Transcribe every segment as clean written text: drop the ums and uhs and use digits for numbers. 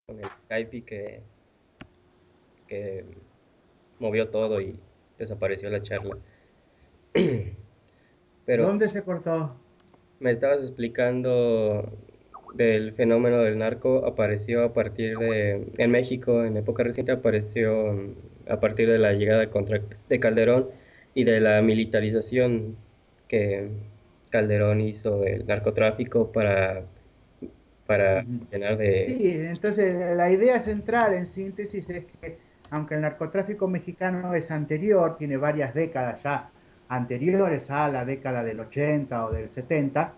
con el Skype y que movió todo y desapareció la charla. Pero ¿Dónde se cortó? me estabas explicando del fenómeno del narco, apareció a partir en México, en época reciente, apareció a partir de la llegada de Calderón y de la militarización que Calderón hizo del narcotráfico para Ujú. llenar Sí, de... entonces la idea central en síntesis es que aunque el narcotráfico mexicano es anterior, tiene varias décadas ya anteriores a la década del 80 o del 70,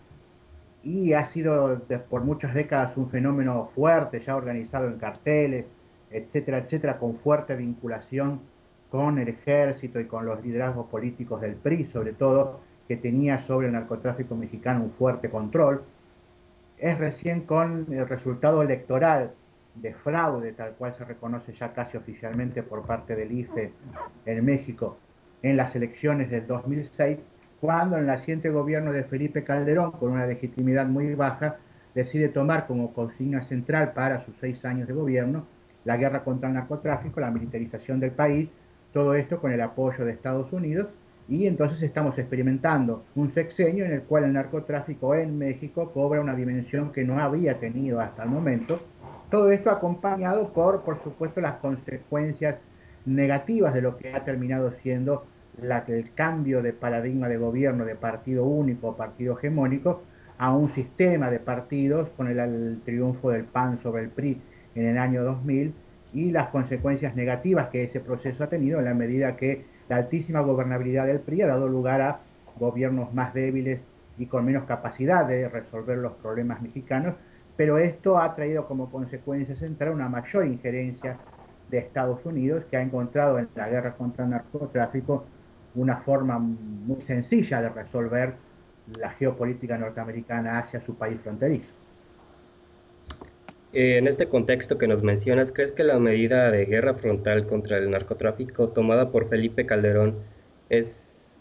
y ha sido por muchas décadas un fenómeno fuerte, ya organizado en carteles, etcétera, etcétera, con fuerte vinculación con el ejército y con los liderazgos políticos del PRI, sobre todo, que tenía sobre el narcotráfico mexicano un fuerte control. Es recién con el resultado electoral de fraude, tal cual se reconoce ya casi oficialmente por parte del IFE en México, en las elecciones del 2006, cuando el naciente gobierno de Felipe Calderón, con una legitimidad muy baja, decide tomar como consigna central para sus 6 años de gobierno la guerra contra el narcotráfico, la militarización del país, todo esto con el apoyo de Estados Unidos, y entonces estamos experimentando un sexenio en el cual el narcotráfico en México cobra una dimensión que no había tenido hasta el momento. Todo esto acompañado por supuesto, las consecuencias negativas de lo que ha terminado siendo el cambio de paradigma de gobierno de partido único, partido hegemónico, a un sistema de partidos con el triunfo del PAN sobre el PRI en el año 2000 y las consecuencias negativas que ese proceso ha tenido en la medida que la altísima gobernabilidad del PRI ha dado lugar a gobiernos más débiles y con menos capacidad de resolver los problemas mexicanos, pero esto ha traído como consecuencia central una mayor injerencia de Estados Unidos, que ha encontrado en la guerra contra el narcotráfico una forma muy sencilla de resolver la geopolítica norteamericana hacia su país fronterizo. En este contexto que nos mencionas, ¿crees que la medida de guerra frontal contra el narcotráfico tomada por Felipe Calderón es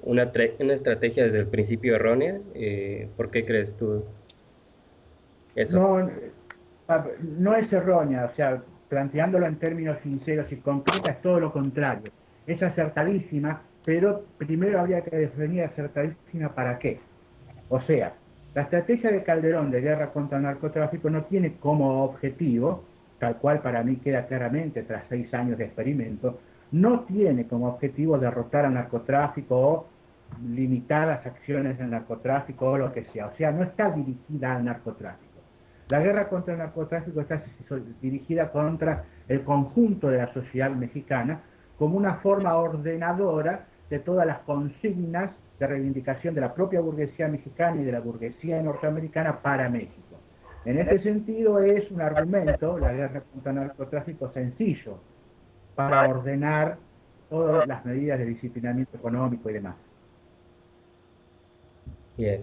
una estrategia desde el principio errónea? ¿Por qué crees tú eso? No, no es errónea, o sea, planteándolo en términos sinceros y concretos, es todo lo contrario. Es acertadísima, pero primero habría que definir acertadísima para qué. O sea, la estrategia de Calderón de guerra contra el narcotráfico no tiene como objetivo, tal cual para mí queda claramente tras 6 años de experimento, no tiene como objetivo derrotar al narcotráfico o limitar las acciones del narcotráfico o lo que sea. O sea, no está dirigida al narcotráfico. La guerra contra el narcotráfico está dirigida contra el conjunto de la sociedad mexicana como una forma ordenadora de todas las consignas de reivindicación de la propia burguesía mexicana y de la burguesía norteamericana para México. En este sentido es un argumento, la guerra contra el narcotráfico, sencillo para ordenar todas las medidas de disciplinamiento económico y demás. Bien,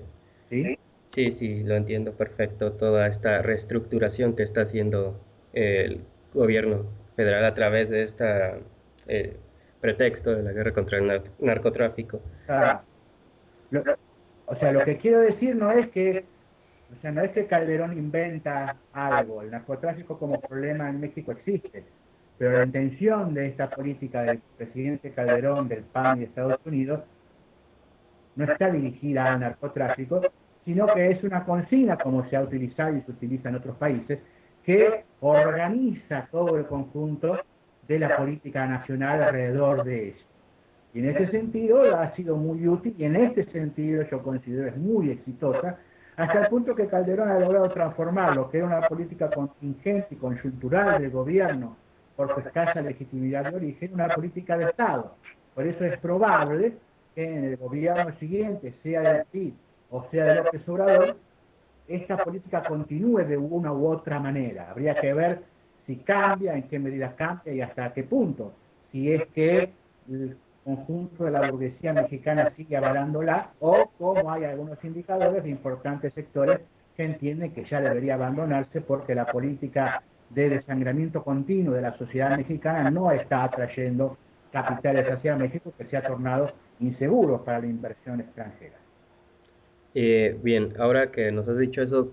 ¿Sí? sí, sí, lo entiendo perfecto, toda esta reestructuración que está haciendo el gobierno federal a través de esta eh, pretexto de la guerra contra el narcotráfico. Ah, lo, o sea, lo que quiero decir no es que, o sea, no es que Calderón inventa algo, el narcotráfico como problema en México existe, pero la intención de esta política del presidente Calderón, del PAN y de Estados Unidos no está dirigida al narcotráfico, sino que es una consigna, como se ha utilizado y se utiliza en otros países, que organiza todo el conjunto de la política nacional alrededor de eso. Y en ese sentido ha sido muy útil y en este sentido yo considero es muy exitosa, hasta el punto que Calderón ha logrado transformar lo que era una política contingente y coyuntural del gobierno por su escasa legitimidad de origen, una política de Estado. Por eso es probable que en el gobierno siguiente, sea del PRI o sea de López Obrador, esta política continúe de una u otra manera. Habría que ver si cambia, en qué medida cambia y hasta qué punto. Si es que el conjunto de la burguesía mexicana sigue avalándola o como hay algunos indicadores de importantes sectores que entienden que ya debería abandonarse porque la política de desangramiento continuo de la sociedad mexicana no está atrayendo capitales hacia México, que se ha tornado inseguro para la inversión extranjera. Bien, ahora que nos has dicho eso,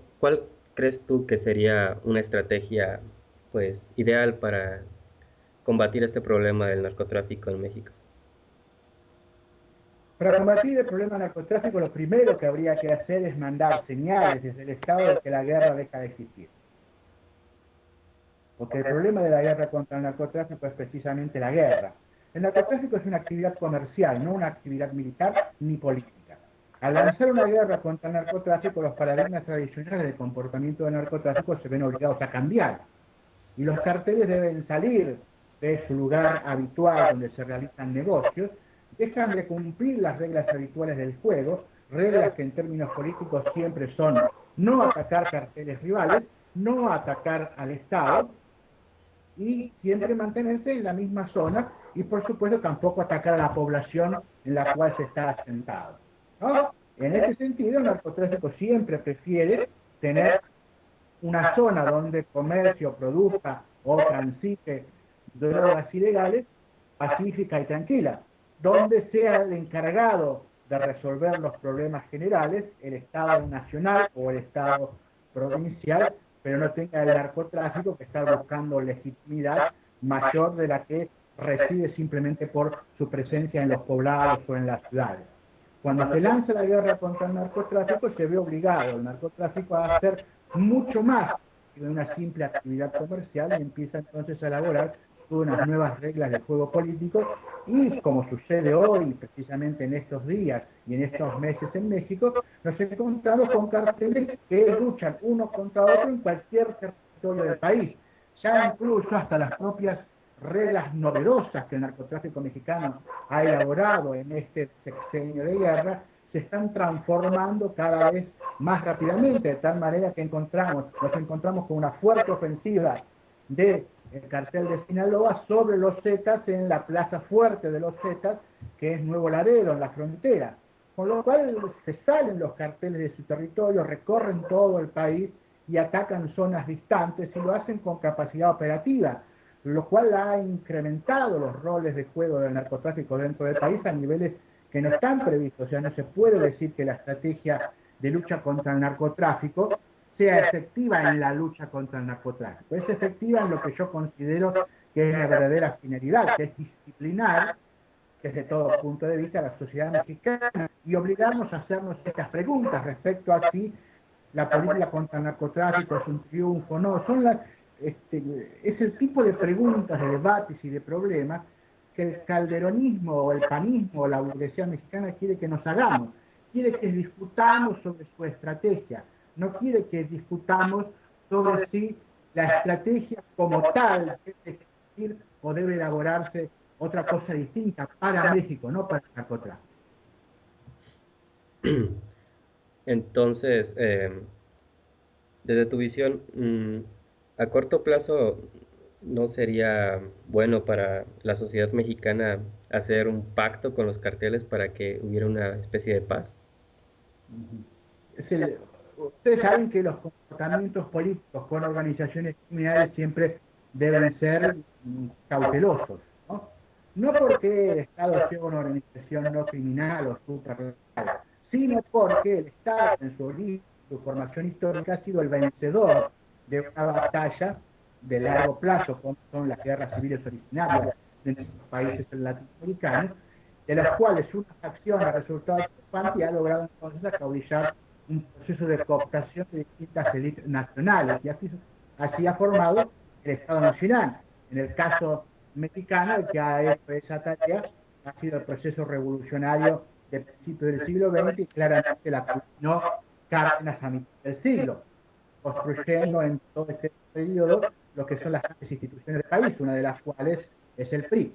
crees tú que sería una estrategia pues ideal para combatir este problema del narcotráfico en México? Para combatir el problema del narcotráfico, lo primero que habría que hacer es mandar señales desde el Estado de que la guerra deja de existir. Porque el problema de la guerra contra el narcotráfico es precisamente la guerra. El narcotráfico es una actividad comercial, no una actividad militar ni política. Al lanzar una guerra contra el narcotráfico, los paradigmas tradicionales de comportamiento del narcotráfico se ven obligados a cambiar. Y los carteles deben salir de su lugar habitual donde se realizan negocios, dejan de cumplir las reglas habituales del juego, reglas que en términos políticos siempre son no atacar carteles rivales, no atacar al Estado, y siempre mantenerse en la misma zona y por supuesto tampoco atacar a la población en la cual se está asentado, ¿no? En ese sentido, el narcotráfico siempre prefiere tener una zona donde comercio, produzca o transite drogas ilegales pacífica y tranquila, donde sea el encargado de resolver los problemas generales el Estado nacional o el Estado provincial, pero no tenga el narcotráfico que está buscando legitimidad mayor de la que recibe simplemente por su presencia en los poblados o en las ciudades. Cuando se lanza la guerra contra el narcotráfico, se ve obligado el narcotráfico a hacer mucho más que una simple actividad comercial y empieza entonces a elaborar unas nuevas reglas de juego político y como sucede hoy, precisamente en estos días y en estos meses en México, nos encontramos con carteles que luchan uno contra otro en cualquier territorio del país. Ya incluso hasta las propias reglas novedosas que el narcotráfico mexicano ha elaborado en este sexenio de guerra se están transformando cada vez más rápidamente, de tal manera que nos encontramos con una fuerte ofensiva del cartel de Sinaloa sobre los Zetas en la plaza fuerte de los Zetas, que es Nuevo Laredo, en la frontera. Con lo cual se salen los carteles de su territorio, recorren todo el país y atacan zonas distantes y lo hacen con capacidad operativa, lo cual ha incrementado los roles de juego del narcotráfico dentro del país a niveles que no están previstos. O sea, no se puede decir que la estrategia de lucha contra el narcotráfico sea efectiva en la lucha contra el narcotráfico. Es efectiva en lo que yo considero que es la verdadera finalidad, que es disciplinar desde todo punto de vista a la sociedad mexicana y obligarnos a hacernos estas preguntas respecto a si la política contra el narcotráfico es un triunfo o no. Es el tipo de preguntas, de debates y de problemas que el calderonismo o el panismo o la burguesía mexicana quiere que nos hagamos. Quiere que discutamos sobre su estrategia, no quiere que discutamos sobre si la estrategia como tal debe existir o debe elaborarse otra cosa distinta para México, no para el narcotráfico. Entonces, desde tu visión, a corto plazo no sería bueno para la sociedad mexicana hacer un pacto con los carteles para que hubiera una especie de paz. Ustedes saben que los comportamientos políticos con organizaciones criminales siempre deben ser cautelosos, ¿no? No porque el Estado sea una organización no criminal o supralegal, sino porque el Estado en su origen, su formación histórica, ha sido el vencedor de una batalla de largo plazo, como son las guerras civiles originarias de nuestros países latinoamericanos, de las cuales una facción ha resultado triunfante y ha logrado entonces acaudillar un proceso de cooptación de distintas élites nacionales, y así ha formado el Estado Nacional. En el caso mexicano, el que ha hecho esa tarea ha sido el proceso revolucionario de principios del siglo XX y claramente la culminó Cárdenas a mitad del siglo, construyendo en todo este periodo lo que son las grandes instituciones del país, una de las cuales es el PRI.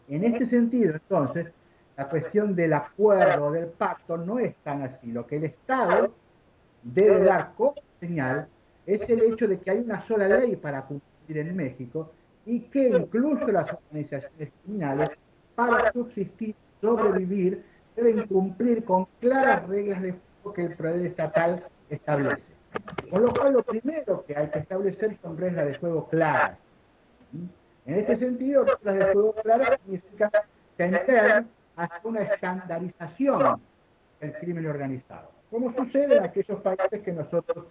En este sentido, entonces, la cuestión del acuerdo, del pacto, no es tan así. Lo que el Estado debe dar como señal es el hecho de que hay una sola ley para cumplir en México y que incluso las organizaciones criminales, para subsistir, sobrevivir, deben cumplir con claras reglas de juego que el poder estatal establece. Con lo cual, lo primero que hay que establecer son reglas de juego claras. En este sentido, reglas de juego claras significa tender hacia una estandarización del crimen organizado, como sucede en aquellos países que nosotros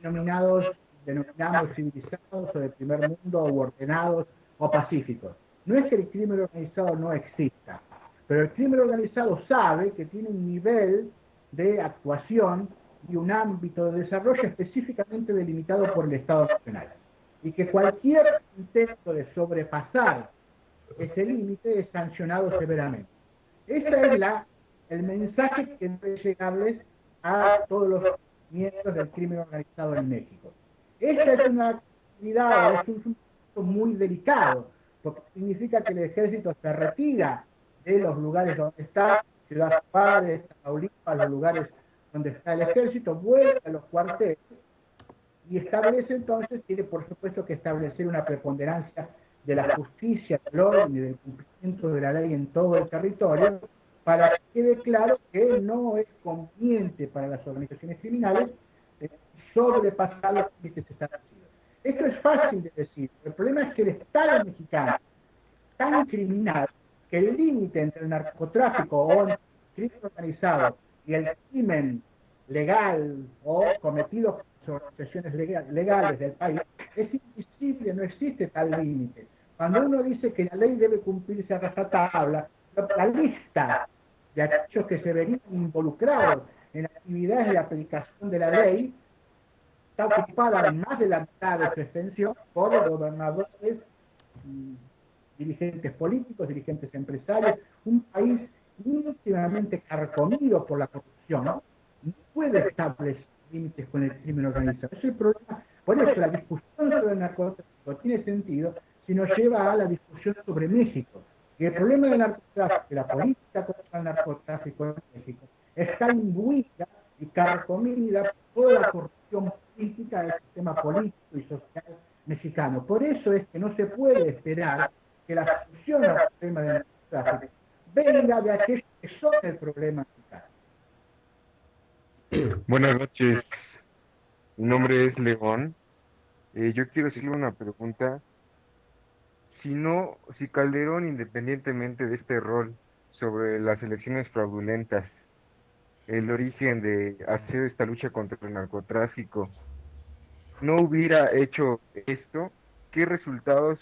denominamos civilizados o de primer mundo o ordenados o pacíficos. No es que el crimen organizado no exista, pero el crimen organizado sabe que tiene un nivel de actuación y un ámbito de desarrollo específicamente delimitado por el Estado Nacional. Y que cualquier intento de sobrepasar ese límite es sancionado severamente. Ese es el mensaje que debe llegarles a todos los miembros del crimen organizado en México. Esta es una actividad, es un asunto muy delicado, porque significa que el ejército se retira de los lugares donde está, Ciudad Juárez, Tamaulipas, los lugares donde está el ejército, vuelve a los cuarteles y establece entonces, tiene por supuesto que establecer una preponderancia de la justicia, del orden y del cumplimiento de la ley en todo el territorio, para que quede claro que no es conveniente para las organizaciones criminales sobrepasar los límites establecidos. Esto es fácil de decir, el problema es que el Estado mexicano es tan criminal que el límite entre el narcotráfico o el crimen organizado y el crimen legal o cometido por organizaciones legales del país es invisible, no existe tal límite. Cuando uno dice que la ley debe cumplirse a rajatabla, la lista de aquellos que se verían involucrados en actividades de aplicación de la ley está ocupada en más de la mitad de su extensión por gobernadores, dirigentes políticos, dirigentes empresarios, un país íntimamente carcomido por la corrupción, no puede establecer límites con el crimen organizado. Ese es el problema. Por eso la discusión sobre el narcotráfico tiene sentido si nos lleva a la discusión sobre México. Y el problema del narcotráfico, de la política contra el narcotráfico en México, está imbuida y carcomida por toda la corrupción política del sistema político y social mexicano. Por eso es que no se puede esperar que la solución al problema del narcotráfico venga de aquellos que son el problema mexicano. Buenas noches, mi nombre es León. Yo quiero hacerle una pregunta. Si Calderón, independientemente de este rol sobre las elecciones fraudulentas, el origen de hacer esta lucha contra el narcotráfico, no hubiera hecho esto, ¿qué resultados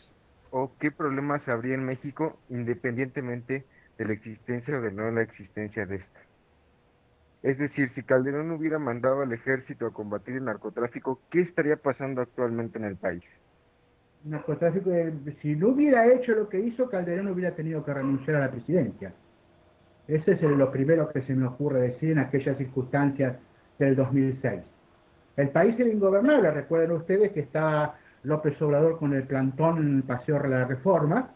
o qué problemas habría en México independientemente de la existencia o de no la existencia de esta? Es decir, si Calderón no hubiera mandado al ejército a combatir el narcotráfico, ¿qué estaría pasando actualmente en el país? El narcotráfico, si no hubiera hecho lo que hizo, Calderón hubiera tenido que renunciar a la presidencia. Ese es lo primero que se me ocurre decir en aquellas circunstancias del 2006. El país era ingobernable. Recuerden ustedes que estaba López Obrador con el plantón en el Paseo de la Reforma,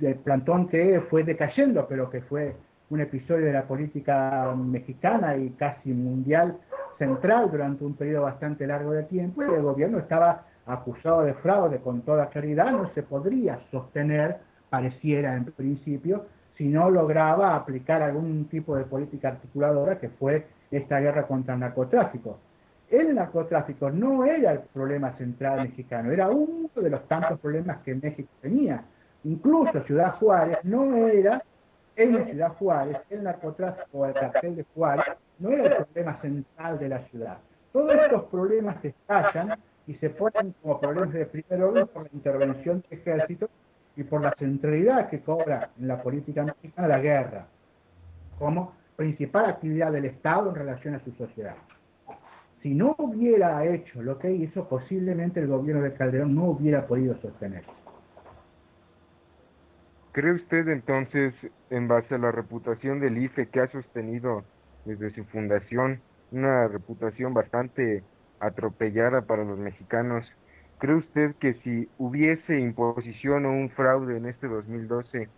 el plantón que fue decayendo, pero que fue un episodio de la política mexicana y casi mundial central durante un periodo bastante largo de tiempo, y el gobierno estaba acusado de fraude con toda claridad, no se podría sostener, pareciera en principio, si no lograba aplicar algún tipo de política articuladora que fue esta guerra contra el narcotráfico. El narcotráfico no era el problema central mexicano, era uno de los tantos problemas que México tenía. Incluso Ciudad Juárez no era, en Ciudad Juárez, el narcotráfico o el cartel de Juárez no era el problema central de la ciudad. Todos estos problemas se estallan y se ponen como problemas de primer orden por la intervención del ejército y por la centralidad que cobra en la política mexicana la guerra, como principal actividad del Estado en relación a su sociedad. Si no hubiera hecho lo que hizo, posiblemente el gobierno de Calderón no hubiera podido sostenerse. ¿Cree usted entonces, en base a la reputación del IFE que ha sostenido desde su fundación, una reputación bastante atropellada para los mexicanos, cree usted que si hubiese imposición o un fraude en este 2012,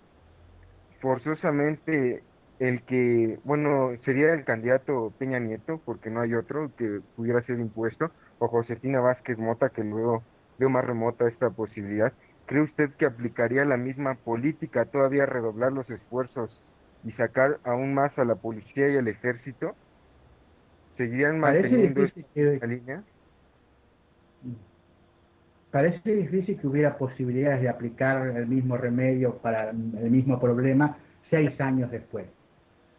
forzosamente sería el candidato Peña Nieto, porque no hay otro que pudiera ser impuesto, o Josefina Vázquez Mota, que luego veo más remota esta posibilidad? ¿Cree usted que aplicaría la misma política, todavía redoblar los esfuerzos y sacar aún más a la policía y al ejército? ¿Seguirían manteniendo esta línea? Parece difícil que hubiera posibilidades de aplicar el mismo remedio para el mismo problema 6 años después.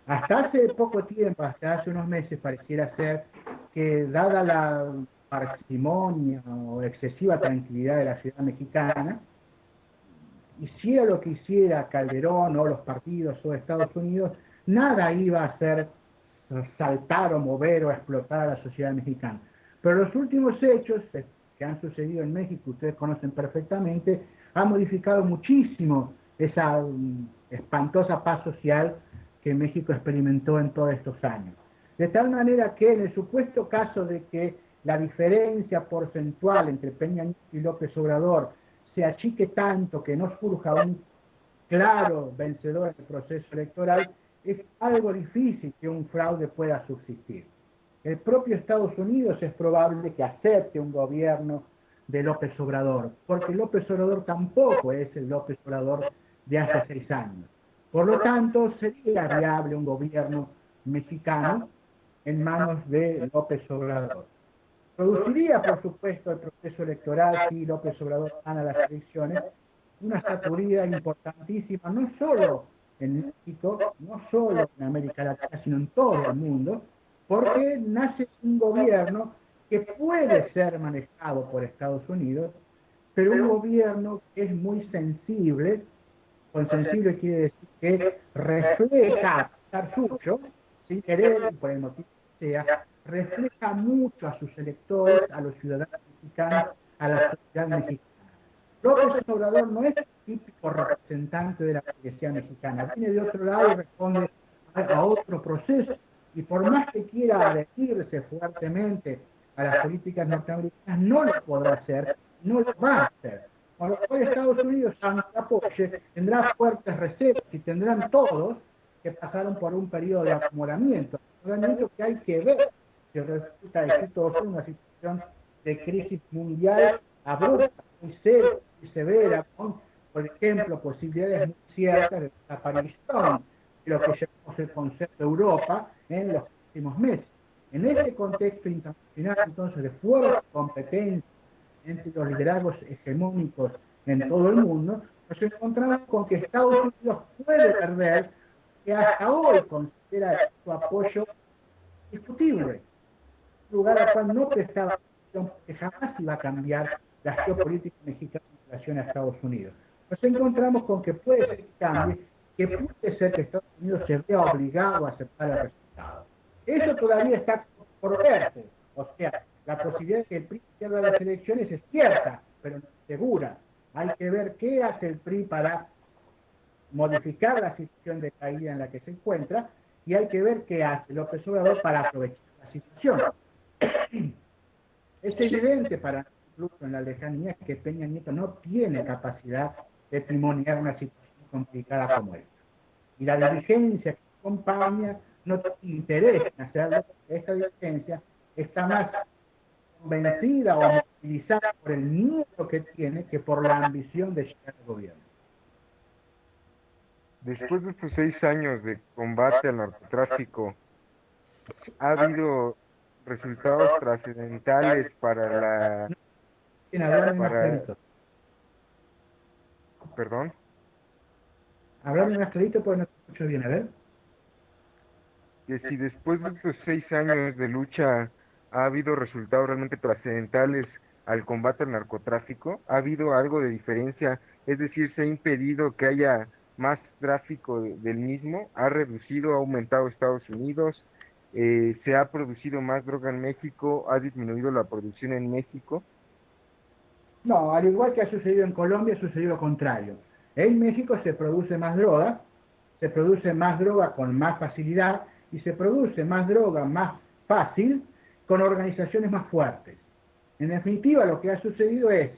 Hasta hace poco tiempo, hasta hace unos meses, pareciera ser que dada parsimonia o excesiva tranquilidad de la ciudad mexicana, hiciera lo que hiciera Calderón o los partidos o Estados Unidos, nada iba a hacer saltar o mover o explotar a la sociedad mexicana. Pero los últimos hechos que han sucedido en México, ustedes conocen perfectamente, han modificado muchísimo esa espantosa paz social que México experimentó en todos estos años. De tal manera que en el supuesto caso de que la diferencia porcentual entre Peña Nieto y López Obrador se achique tanto que no surja un claro vencedor del proceso electoral, es algo difícil que un fraude pueda subsistir. El propio Estados Unidos es probable que acepte un gobierno de López Obrador, porque López Obrador tampoco es el López Obrador de hace 6 años. Por lo tanto, sería viable un gobierno mexicano en manos de López Obrador. Produciría, por supuesto, el proceso electoral si López Obrador gana las elecciones, una saturidad importantísima, no solo en México, no solo en América Latina, sino en todo el mundo, porque nace un gobierno que puede ser manejado por Estados Unidos, pero un gobierno que es muy sensible. Con sensible quiere decir que refleja, a pesar suyo, sin querer, por el motivo que sea, refleja mucho a sus electores, a los ciudadanos mexicanos, a la sociedad mexicana. López Obrador no es el típico representante de la burguesía mexicana, viene de otro lado y responde a otro proceso, y por más que quiera adherirse fuertemente a las políticas norteamericanas, no lo podrá hacer, no lo va a hacer. Con lo cual Estados Unidos, aunque apoye, tendrá fuertes reservas y tendrán todos que pasaron por un periodo de acomodamiento que hay que ver si resulta exitoso en una situación de crisis mundial abrupta, muy seria, muy severa, con, por ejemplo, posibilidades muy ciertas de desaparición de lo que llamamos el concepto de Europa en los próximos meses. En este contexto internacional, entonces, de fuerte competencia entre los liderazgos hegemónicos en todo el mundo, nos encontramos con que Estados Unidos puede perder, que hasta hoy considera su apoyo discutible, un lugar al cual no prestaba atención, porque jamás iba a cambiar la geopolítica mexicana en relación a Estados Unidos. Nos encontramos con que puede ser que cambie, que puede ser que Estados Unidos se vea obligado a aceptar el resultado. Eso todavía está por verse, o sea, la posibilidad de que el PRI pierda las elecciones es cierta, pero no es segura. Hay que ver qué hace el PRI para modificar la situación de caída en la que se encuentra, y hay que ver qué hace López Obrador para aprovechar la situación. Es evidente para incluso en la lejanía que Peña Nieto no tiene capacidad de testimoniar una situación complicada como esta. Y la dirigencia que acompaña no tiene interés en hacerlo. Esta dirigencia está más convencida o movilizada por el miedo que tiene que por la ambición de llegar al gobierno. Después de estos 6 años de combate al narcotráfico, ha habido resultados trascendentales para perdón. Háblame más clarito porque no te escucho bien, a ver. Que si después de estos 6 años de lucha ha habido resultados realmente trascendentales al combate al narcotráfico, ha habido algo de diferencia, es decir, se ha impedido que haya más tráfico del mismo, ha reducido, ha aumentado Estados Unidos, se ha producido más droga en México, ha disminuido la producción en México. No, al igual que ha sucedido en Colombia, ha sucedido lo contrario. En México se produce más droga con más facilidad y se produce más droga más fácil con organizaciones más fuertes. En definitiva, lo que ha sucedido es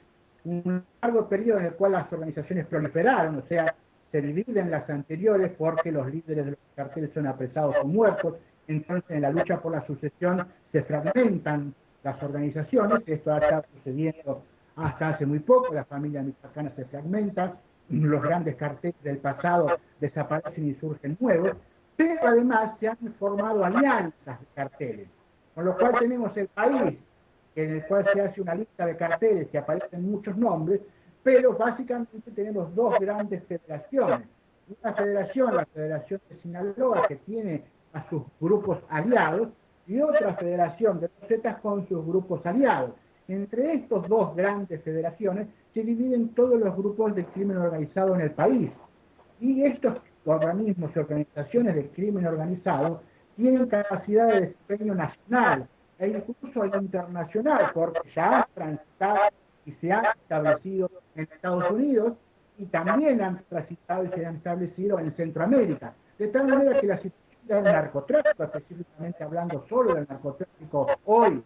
un largo periodo en el cual las organizaciones proliferaron, o sea, se dividen las anteriores porque los líderes de los carteles son apresados o muertos, entonces en la lucha por la sucesión se fragmentan las organizaciones, esto ha estado sucediendo hasta hace muy poco, la familia michoacana se fragmenta, los grandes carteles del pasado desaparecen y surgen nuevos, pero además se han formado alianzas de carteles, con lo cual tenemos el país en el cual se hace una lista de carteles que aparecen muchos nombres, pero básicamente tenemos dos grandes federaciones. Una federación, la Federación de Sinaloa, que tiene a sus grupos aliados, y otra federación de los Zetas con sus grupos aliados. Entre estas dos grandes federaciones se dividen todos los grupos de crimen organizado en el país. Y estos organismos y organizaciones de crimen organizado tienen capacidad de desempeño nacional e incluso internacional, porque ya han transitado y se han establecido en Estados Unidos y también han transitado y se han establecido en Centroamérica. De tal manera que la situación del narcotráfico, específicamente hablando solo del narcotráfico hoy, en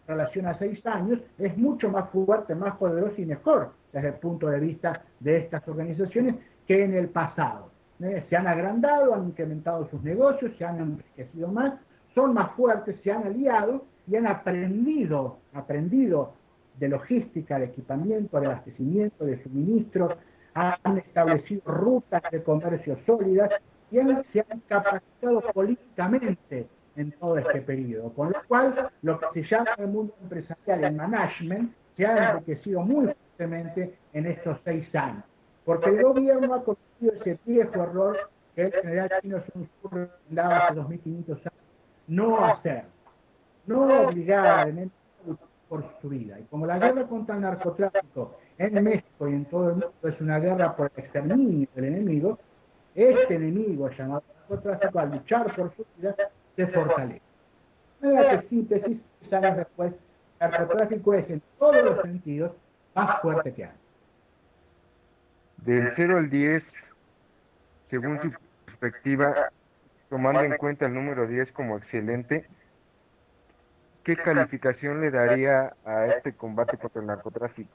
relación a 6 años, es mucho más fuerte, más poderoso y mejor desde el punto de vista de estas organizaciones que en el pasado. Se han agrandado, han incrementado sus negocios, se han enriquecido más, son más fuertes, se han aliado y han aprendido de logística, de equipamiento, de abastecimiento, de suministros, han establecido rutas de comercio sólidas y se han capacitado políticamente en todo este periodo, con lo cual lo que se llama el mundo empresarial, el management, se ha enriquecido muy fuertemente en estos 6 años, porque el gobierno ha cometido ese viejo error que el general Chino Sun-Tzu recomendaba hace 2500 años, no hacer, no obligar al enemigo a luchar por su vida. Y como la guerra contra el narcotráfico en México y en todo el mundo es una guerra por el exterminio del enemigo, este enemigo llamado narcotráfico, al luchar por su vida, se fortalece. De manera que síntesis, 6 años después, el narcotráfico es en todos los sentidos más fuerte que antes. Del 0 al 10, según su perspectiva, tomando en cuenta el número 10 como excelente, ¿qué calificación le daría a este combate contra el narcotráfico?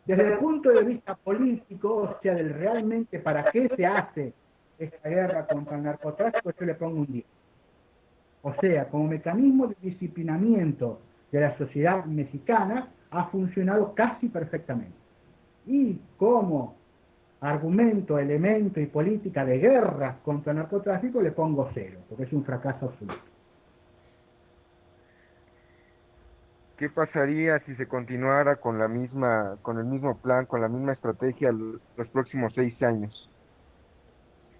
Desde el punto de vista político, o sea, del realmente para qué se hace esta guerra contra el narcotráfico, yo le pongo un 10. O sea, como mecanismo de disciplinamiento de la sociedad mexicana, ha funcionado casi perfectamente. Y como argumento, elemento y política de guerra contra el narcotráfico, le pongo 0, porque es un fracaso absoluto. ¿Qué pasaría si se continuara con el mismo plan, con la misma estrategia los próximos 6 años?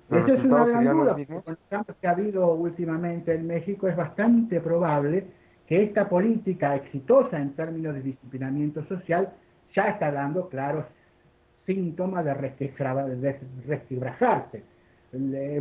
¿Los Esa es una resultados gran serían los duda, mismos? con los cambios que ha habido últimamente en México es bastante probable que esta política exitosa en términos de disciplinamiento social ya está dando claros síntomas de resquebrajarse.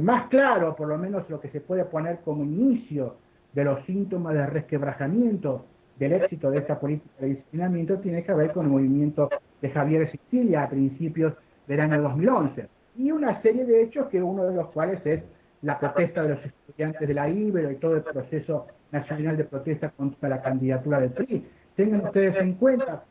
Más claro, por lo menos lo que se puede poner como inicio de los síntomas de resquebrajamiento del éxito de esta política de disciplinamiento tiene que ver con el movimiento de Javier Sicilia a principios del año 2011 y una serie de hechos que uno de los cuales es la protesta de los estudiantes de la Ibero y todo el proceso nacional de protesta contra la candidatura del PRI. Tengan ustedes en cuenta,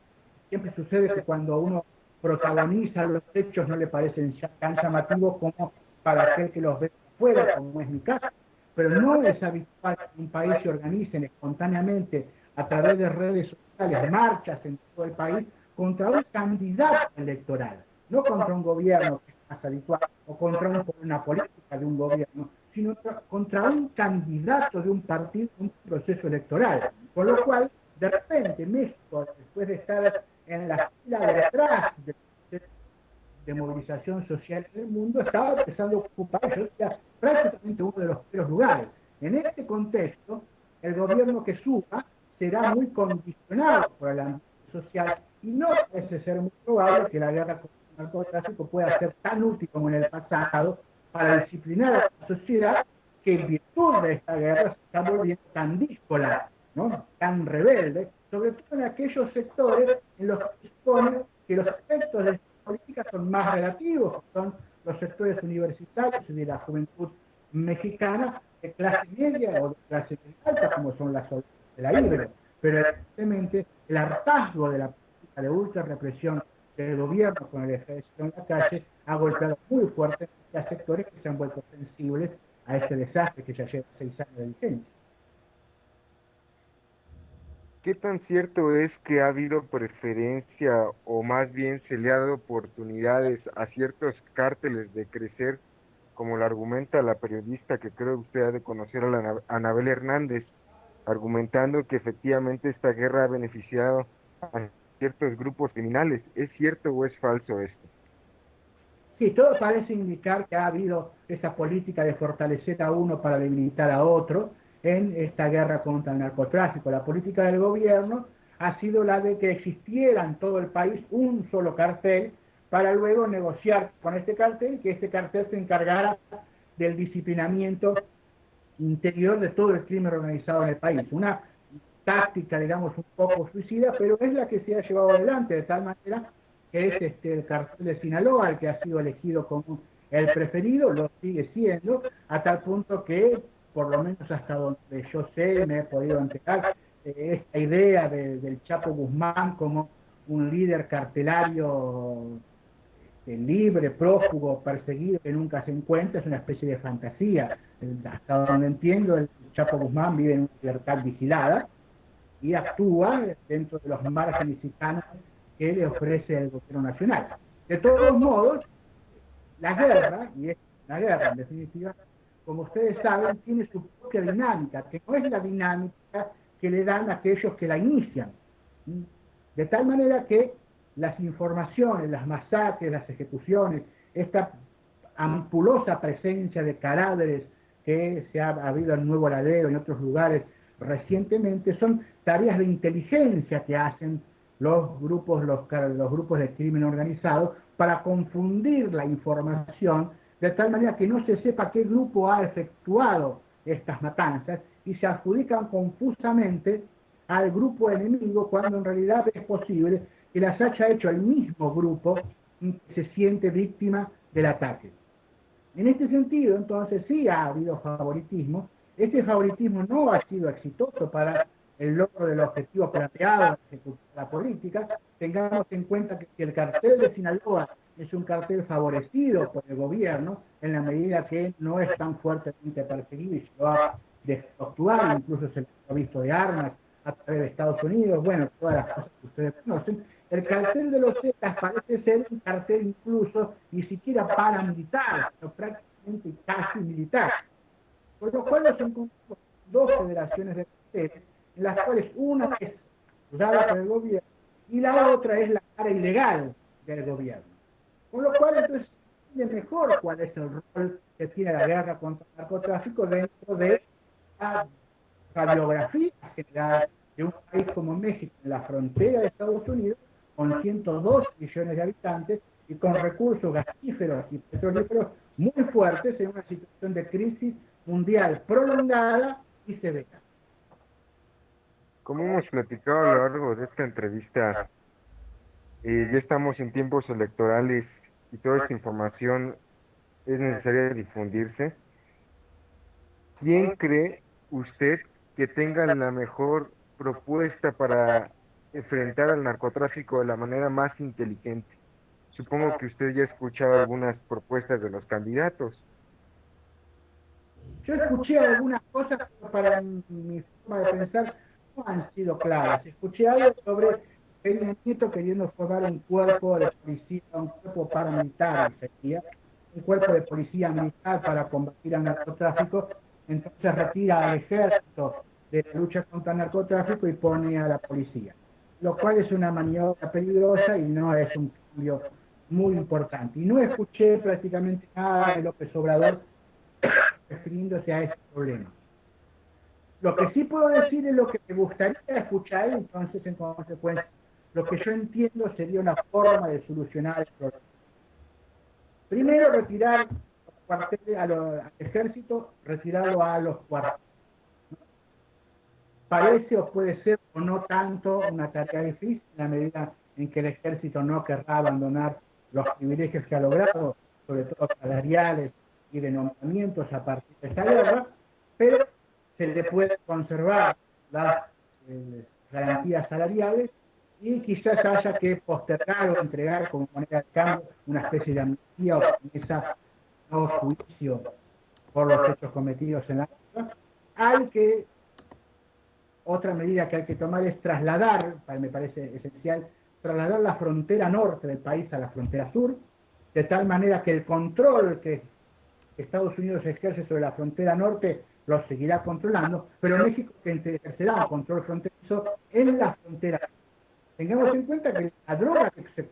siempre sucede que cuando uno protagoniza los hechos no le parecen tan llamativos como para aquel que los ve afuera, como es mi caso, pero no es habitual que un país se organicen espontáneamente a través de redes sociales, marchas en todo el país contra un candidato electoral, no contra un gobierno que es más habitual, o contra una política de un gobierno, sino contra un candidato de un partido, un proceso electoral. Con lo cual, de repente, México, después de estar en la fila de atrás de movilización social en el mundo, estaba empezando a ocupar, yo diría, prácticamente uno de los primeros lugares. En este contexto, el gobierno que suba será muy condicionado por el ambiente social y no parece ser muy probable que la guerra contra el narcotráfico pueda ser tan útil como en el pasado para disciplinar a la sociedad que en virtud de esta guerra se está volviendo tan díscola, ¿no? Tan rebelde, sobre todo en aquellos sectores en los que se supone que los efectos de esta política son más relativos, son los sectores universitarios y de la juventud mexicana de clase media o de clase alta, como son las de la Ibero. Pero evidentemente el hartazgo de la política de ultra represión del gobierno con el ejército en la calle ha golpeado muy fuerte a sectores que se han vuelto sensibles a este desastre que ya lleva 6 años de vigencia. ¿Qué tan cierto es que ha habido preferencia o más bien se le ha dado oportunidades a ciertos cárteles de crecer, como lo argumenta la periodista que creo usted ha de conocer, a la Anabel Hernández, argumentando que efectivamente esta guerra ha beneficiado a ciertos grupos criminales? ¿Es cierto o es falso esto? Sí, todo parece indicar que ha habido esa política de fortalecer a uno para debilitar a otro en esta guerra contra el narcotráfico. La política del gobierno ha sido la de que existiera en todo el país un solo cartel para luego negociar con este cartel, que este cartel se encargara del disciplinamiento interior de todo el crimen organizado en el país. Una táctica, digamos, un poco suicida, pero es la que se ha llevado adelante, de tal manera que es el cartel de Sinaloa el que ha sido elegido como el preferido, lo sigue siendo, a tal punto que, por lo menos hasta donde yo sé, me he podido enterar, esta idea del Chapo Guzmán como un líder cartelario libre, prófugo, perseguido, que nunca se encuentra, es una especie de fantasía. Hasta donde entiendo, el Chapo Guzmán vive en una libertad vigilada y actúa dentro de los márgenes y cánones que le ofrece el gobierno nacional. De todos modos, la guerra, y es una guerra en definitiva, como ustedes saben, tiene su propia dinámica, que no es la dinámica que le dan aquellos que la inician. De tal manera que las informaciones, las masacres, las ejecuciones, esta ampulosa presencia de cadáveres que se ha habido en Nuevo Laredo y en otros lugares recientemente, son tareas de inteligencia que hacen los grupos de crimen organizado para confundir la información de tal manera que no se sepa qué grupo ha efectuado estas matanzas y se adjudican confusamente al grupo enemigo cuando en realidad es posible que las haya hecho el mismo grupo que se siente víctima del ataque. En este sentido, entonces, sí ha habido favoritismo. Este favoritismo no ha sido exitoso para el logro del objetivo planteado en la política. Tengamos en cuenta que si el cartel de Sinaloa es un cartel favorecido por el gobierno, en la medida que no es tan fuertemente perseguido y se lo ha dejado actuar, incluso se lo ha visto de armas a través de Estados Unidos, bueno, todas las cosas que ustedes conocen. El cartel de los Zetas parece ser un cartel incluso ni siquiera paramilitar, sino prácticamente casi militar. Por lo cual nos encontramos dos federaciones de carteles, en las cuales una es dada por el gobierno y la otra es la cara ilegal del gobierno. Con lo cual entonces es mejor cuál es el rol que tiene la guerra contra el narcotráfico dentro de la radiografía general de un país como México, en la frontera de Estados Unidos, con 102 millones de habitantes y con recursos gasíferos y petrolíferos muy fuertes en una situación de crisis mundial prolongada y severa. Como hemos platicado a lo largo de esta entrevista, ya estamos en tiempos electorales y toda esta información es necesaria difundirse. ¿Quién cree usted que tenga la mejor propuesta para enfrentar al narcotráfico de la manera más inteligente? Supongo que usted ya ha escuchado algunas propuestas de los candidatos. Yo escuché algunas cosas, pero para mi forma de pensar no han sido claras. Escuché algo sobre Peña Nieto queriendo formar un cuerpo de policía, un cuerpo paramilitar, sería, un cuerpo de policía militar para combatir al narcotráfico, entonces retira al ejército de la lucha contra el narcotráfico y pone a la policía, lo cual es una maniobra peligrosa y no es un cambio muy importante. Y no escuché prácticamente nada de López Obrador refiriéndose a ese problema. Lo que sí puedo decir es lo que me gustaría escuchar, entonces, en consecuencia, lo que yo entiendo sería una forma de solucionar el problema. Primero, retirar los cuarteles al ejército, retirarlo a los cuarteles. Parece o puede ser o no tanto una tarea difícil en la medida en que el ejército no querrá abandonar los privilegios que ha logrado, sobre todo salariales y de nombramientos a partir de esta guerra, pero se le puede conservar las garantías salariales y quizás haya que postergar o entregar como moneda de cambio una especie de amnistía o promesa no juicio por los hechos cometidos en la guerra. Hay que Otra medida que hay que tomar es trasladar, me parece esencial, trasladar la frontera norte del país a la frontera sur, de tal manera que el control que Estados Unidos ejerce sobre la frontera norte lo seguirá controlando, pero México ejercerá un control fronterizo en la frontera. Tengamos en cuenta que la droga que se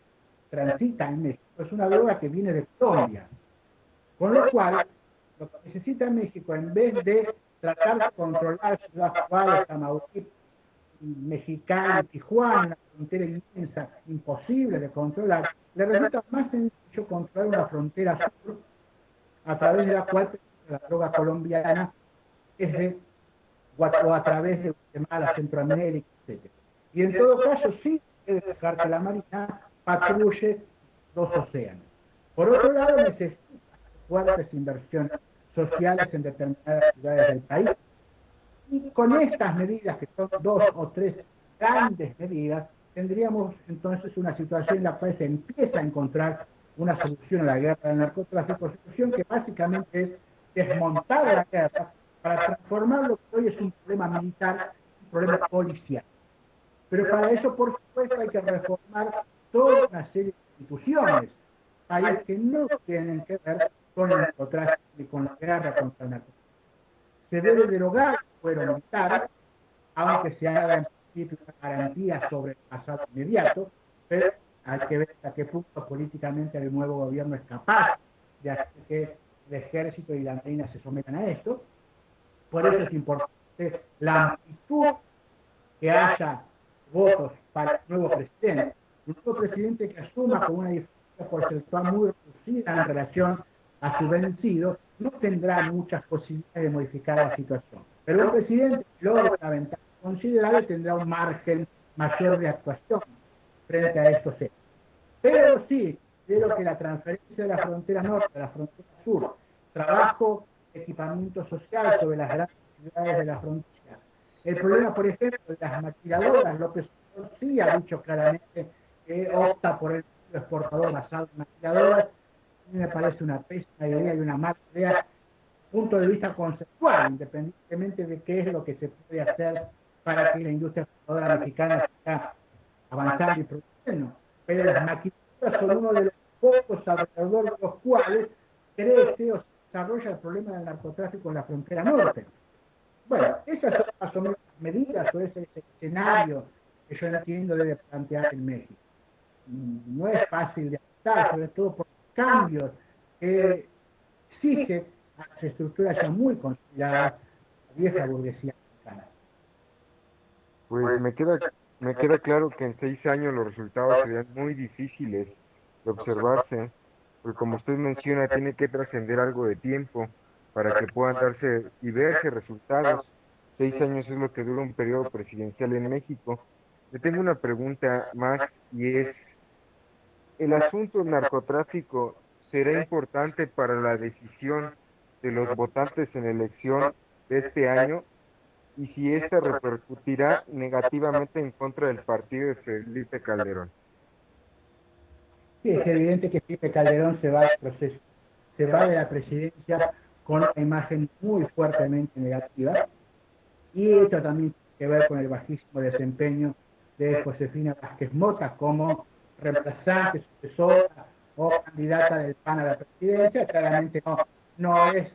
transita en México es una droga que viene de Colombia. Con lo cual, lo que necesita México, en vez de tratar de controlar ciudades actuales, Tamaulipas, Mexicali, Tijuana, una frontera inmensa, imposible de controlar, le resulta más sencillo controlar una frontera sur a través de la cual la droga colombiana es de, o a través de Guatemala, Centroamérica, etc. Y en todo caso, sí debe dejar que la Marina patrulle los océanos. Por otro lado, necesita fuertes inversiones sociales en determinadas ciudades del país. Y con estas medidas, que son 2 o 3 grandes medidas, tendríamos entonces una situación en la cual se empieza a encontrar una solución a la guerra del narcotráfico, solución que básicamente es desmontar la guerra para transformar lo que hoy es un problema militar en un problema policial. Pero para eso, por supuesto, hay que reformar toda una serie de instituciones, países que no tienen que ver con el narcotráfico y con la guerra contra el narcotráfico. Se debe derogar el fuero militar, aunque se haga en principio una garantía sobre el pasado inmediato, pero hay que ver hasta qué punto políticamente el nuevo gobierno es capaz de hacer que el ejército y la marina se sometan a esto. Por eso es importante la amplitud que haya votos para el nuevo presidente. Un nuevo presidente que asuma con una diferencia porcentual muy reducida en relación a su vencido, no tendrá muchas posibilidades de modificar la situación. Pero un presidente que logra una ventaja considerable tendrá un margen mayor de actuación frente a estos hechos. Pero sí, creo que la transferencia de la frontera norte a la frontera sur, trabajo, equipamiento social sobre las grandes ciudades de la frontera. El problema, por ejemplo, de las maquiladoras, López Obrador sí ha dicho claramente que opta por el exportador basado en maquiladoras. A mí me parece una pésima idea y una mala idea, punto de vista conceptual, independientemente de qué es lo que se puede hacer para que la industria exportadora mexicana siga avanzando y produciendo. Pero las maquiladoras son uno de los pocos alrededor de los cuales crece o se desarrolla el problema del narcotráfico en la frontera norte. Bueno, esas son más o menos las medidas o ese escenario que yo entiendo debe plantear en México. No es fácil de aceptar, sobre todo por los cambios que exige a las estructuras ya muy consolidadas, la vieja burguesía mexicana. Pues me queda claro que en 6 años los resultados serían muy difíciles de observarse, porque como usted menciona, tiene que trascender algo de tiempo para que puedan darse y verse resultados. 6 años es lo que dura un periodo presidencial en México. Le tengo una pregunta más y es, ¿el asunto del narcotráfico será importante para la decisión de los votantes en la elección de este año? Y si esta repercutirá negativamente en contra del partido de Felipe Calderón. Sí, es evidente que Felipe Calderón se va del proceso, se va de la presidencia con una imagen muy fuertemente negativa, y esto también tiene que ver con el bajísimo desempeño de Josefina Vázquez Mota como reemplazante, sucesora o candidata del PAN a la presidencia. Claramente no es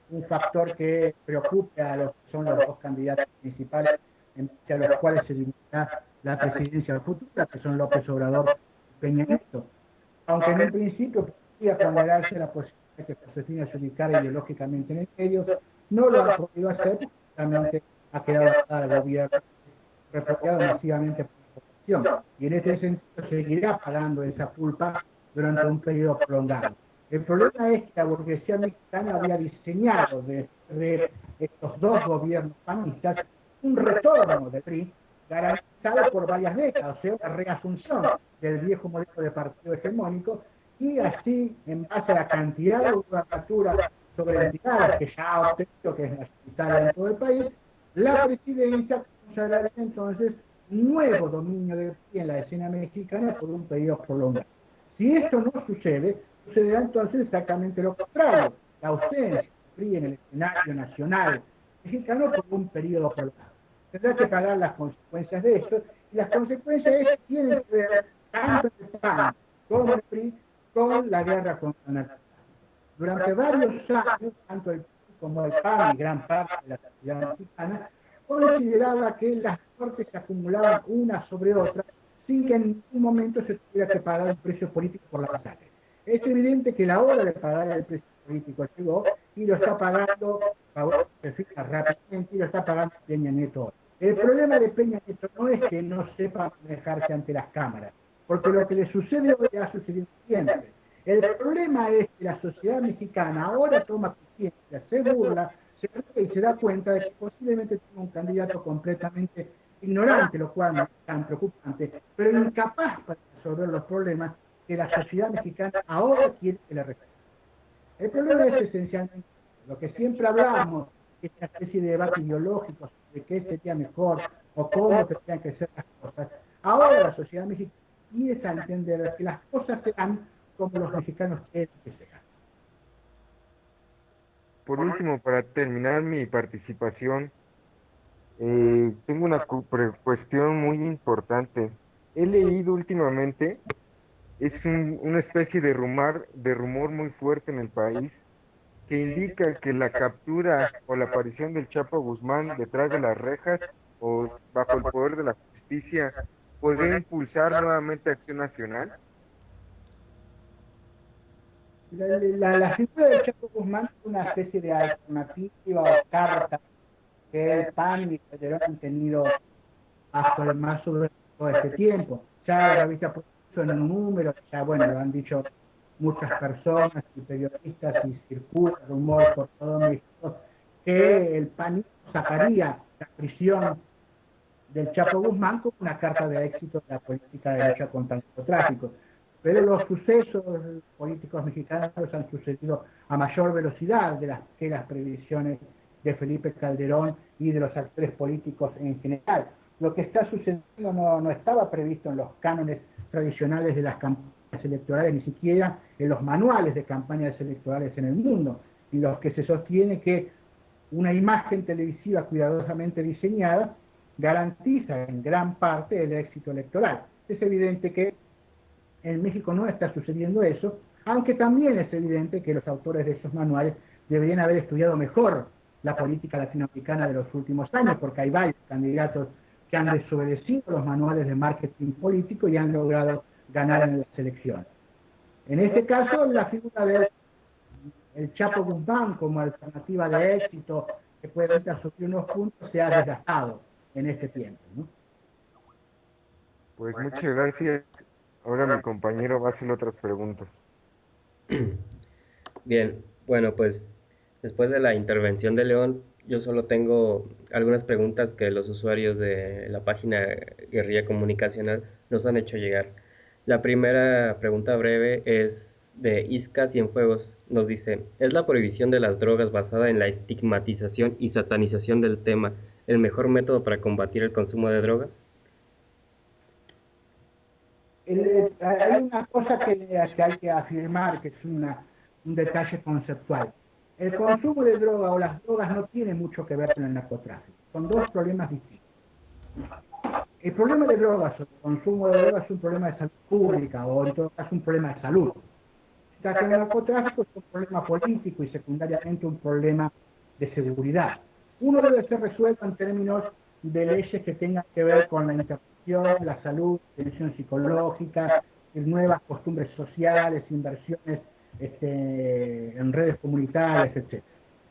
un factor que preocupe a los que son los dos candidatos principales a los cuales se dirigirá la presidencia futura, que son López Obrador y Peña Nieto. Aunque en un principio podría ponderarse la posibilidad de que Josefina se ubicara ideológicamente en el medio, no lo ha podido hacer, porque realmente ha quedado al gobierno repudiado masivamente por la población, y en ese sentido seguirá pagando esa culpa durante un periodo prolongado. El problema es que la burguesía mexicana había diseñado de estos dos gobiernos panistas un retorno del PRI garantizado por varias décadas, o sea, una reasunción del viejo modelo de partido hegemónico, y así, en base a la cantidad de gubernatura sobre entidades que ya ha obtenido, que es mayoritaria en todo el país, la presidencia consagraría entonces nuevo dominio del PRI en la escena mexicana por un periodo prolongado. Si esto no sucede, sucederá entonces exactamente lo contrario, la ausencia del PRI en el escenario nacional mexicano por un periodo prolongado. Tendrá que pagar las consecuencias de esto, y las consecuencias de esto tienen que ver tanto el PAN como el PRI con la guerra contra el narcotráfico. Durante varios años, tanto el PRI como el PAN y gran parte de la sociedad mexicana consideraba que las muertes se acumulaban una sobre otra sin que en ningún momento se tuviera que pagar un precio político por la masacre. Es evidente que la hora de pagar el precio político llegó y lo está pagando, se fija rápidamente, y lo está pagando Peña Nieto. El problema de Peña Nieto no es que no sepa manejarse ante las cámaras, porque lo que le sucede hoy ha sucedido siempre. El problema es que la sociedad mexicana ahora toma conciencia, se burla, se ríe y se da cuenta de que posiblemente tenga un candidato completamente ignorante, lo cual no es tan preocupante, pero incapaz para resolver los problemas que la sociedad mexicana ahora quiere que le resuelva. El problema es esencialmente lo que siempre hablamos, esta especie de debate ideológico de qué sería mejor o cómo tendrían que ser las cosas. Ahora la sociedad mexicana empieza a entender que las cosas serán como los mexicanos quieren que sean. Por último, para terminar mi participación, tengo una cuestión muy importante. He leído últimamente, es una especie de rumor muy fuerte en el país que indica que la captura o la aparición del Chapo Guzmán detrás de las rejas o bajo el poder de la justicia podría impulsar nuevamente Acción Nacional. La figura del Chapo Guzmán es una especie de alternativa o carta que el PAN y Calderón han tenido hasta el más sobre todo este tiempo. Ya la revista puso en un número, ya bueno, lo han dicho muchas personas y periodistas y circula rumor por todo México que el PAN sacaría la prisión del Chapo Guzmán como una carta de éxito de la política de lucha contra el narcotráfico. Pero los sucesos políticos mexicanos han sucedido a mayor velocidad que las previsiones de Felipe Calderón y de los actores políticos en general. Lo que está sucediendo no estaba previsto en los cánones tradicionales de las campañas electorales, ni siquiera en los manuales de campañas electorales en el mundo, en los que se sostiene que una imagen televisiva cuidadosamente diseñada garantiza en gran parte el éxito electoral. Es evidente que en México no está sucediendo eso, aunque también es evidente que los autores de esos manuales deberían haber estudiado mejor la política latinoamericana de los últimos años, porque hay varios candidatos que han desobedecido los manuales de marketing político y han logrado ganar en las elecciones. En este caso, la figura del Chapo Guzmán como alternativa de éxito que puede estar sobre unos puntos se ha desgastado en este tiempo, ¿no? Pues muchas gracias. Ahora mi compañero va a hacer otras preguntas. Bien, bueno, pues después de la intervención de León, yo solo tengo algunas preguntas que los usuarios de la página Guerrilla Comunicacional nos han hecho llegar. La primera pregunta breve es de Isca Cienfuegos. Nos dice, ¿es la prohibición de las drogas basada en la estigmatización y satanización del tema el mejor método para combatir el consumo de drogas? Hay una cosa que hay que afirmar, que es un detalle conceptual. El consumo de droga o las drogas no tiene mucho que ver con el narcotráfico. Son dos problemas distintos. El problema de drogas o el consumo de drogas es un problema de salud pública o en todo caso un problema de salud. Ya que el narcotráfico es un problema político y secundariamente un problema de seguridad. Uno debe ser resuelto en términos de leyes que tengan que ver con la intervención, la salud, atención psicológica, nuevas costumbres sociales, inversiones en redes comunitarias, etc.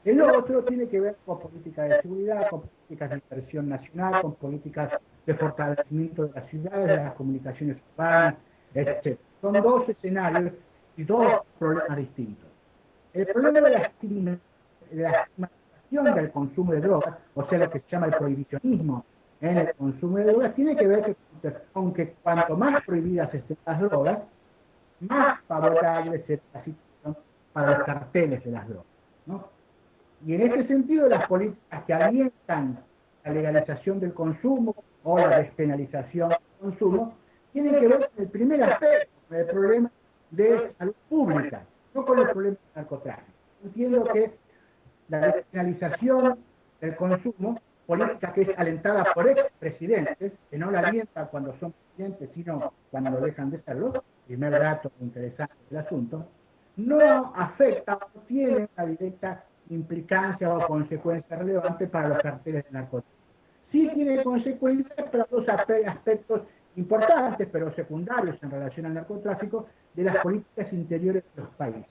El otro tiene que ver con políticas de seguridad, con políticas de inversión nacional, con políticas de fortalecimiento de las ciudades, de las comunicaciones urbanas, etc. Son dos escenarios y dos problemas distintos. El problema de la estigmatización del consumo de drogas, o sea, lo que se llama el prohibicionismo en el consumo de drogas, tiene que ver que, aunque cuanto más prohibidas estén las drogas, más favorable será la situación para los carteles de las drogas, ¿no? Y en ese sentido, las políticas que alientan la legalización del consumo o la despenalización del consumo tienen que ver con el primer aspecto, con el problema de salud pública, no con el problema del narcotráfico. Entiendo que la despenalización del consumo, política que es alentada por expresidentes, que no la alientan cuando son presidentes, sino cuando lo dejan de serlo, primer dato interesante del asunto, no afecta o tiene una directa implicancia o consecuencia relevante para los carteles de narcotráfico. Sí tiene consecuencias para dos aspectos importantes pero secundarios en relación al narcotráfico de las políticas interiores de los países.